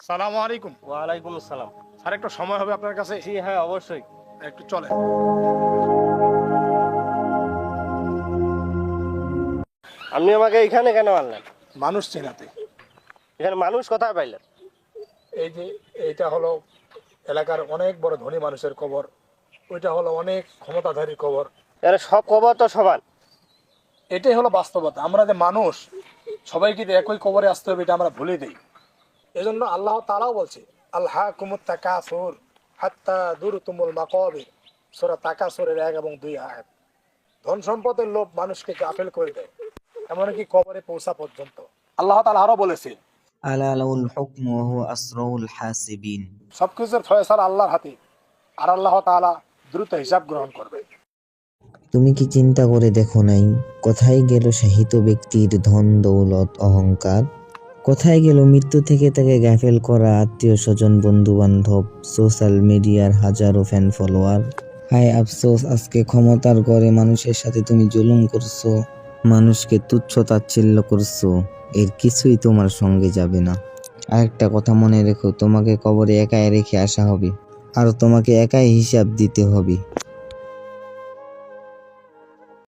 সালামু আলাইকুম। ওয়ালাইকুম আসসালাম। স্যার একটু সময় হবে আপনার কাছে? জি হ্যাঁ, অবশ্যই। একটু চলেন। আপনি আমাকে এখানে কেন আনলেন? মানুষ চেনাতে। এখানে মানুষ কোথায় পাইলেন? এই যে এইটা হলো এলাকার অনেক বড় ধনী মানুষের কবর, ওইটা হলো অনেক ক্ষমতাধারীর কবর। এখানে সব খবর তো সমান। এটাই হলো বাস্তবতা। আমরা যে মানুষ, সবাইকে যে একই কবরে আসতে হবে এটা আমরা ভুলে দিই। এজন্য আল্লাহ তাআলাও বলছে আলহাকুমুত তাকাসুর হাত্তা দুরতুমুল মাকাবির, সূরা তাকাসুরের 1 এবং 2 আয়াত। ধন সম্পদের লোভ মানুষকে গাফেল করে দেয়, এমনকি কবরে পৌঁছা পর্যন্ত। আল্লাহ তাআলা আরো বলেছে আলা লাহুল হুকমু ওয়া হুয়া আসরাউল হাসিবিন। সবকিছুর ফয়সালা আল্লাহর হাতে, আর আল্লাহ তাআলা দ্রুত হিসাব গ্রহণ করবে। তুমি কি চিন্তা করে দেখো নাই, কোথায় গেল সাহিত্য ব্যক্তির ধন দৌলত অহংকার? কোথায় গেল মৃত্যু থেকে তাকে গাফেল করা আত্মীয় স্বজন বন্ধু বান্ধব, সোশ্যাল মিডিয়ার হাজারো ফ্যান ফলোয়ার? হায় আফসোস, আজকে ক্ষমতার গড়ে মানুষের সাথে তুমি জুলুম করছো, মানুষকে তুচ্ছ তাচ্ছিল্য করছো। এর কিছুই তোমার সঙ্গে যাবে না। আরেকটা কথা মনে রেখো, তোমাকে কবরে একাই রেখে আসা হবে, আর তোমাকে একাই হিসাব দিতে হবে।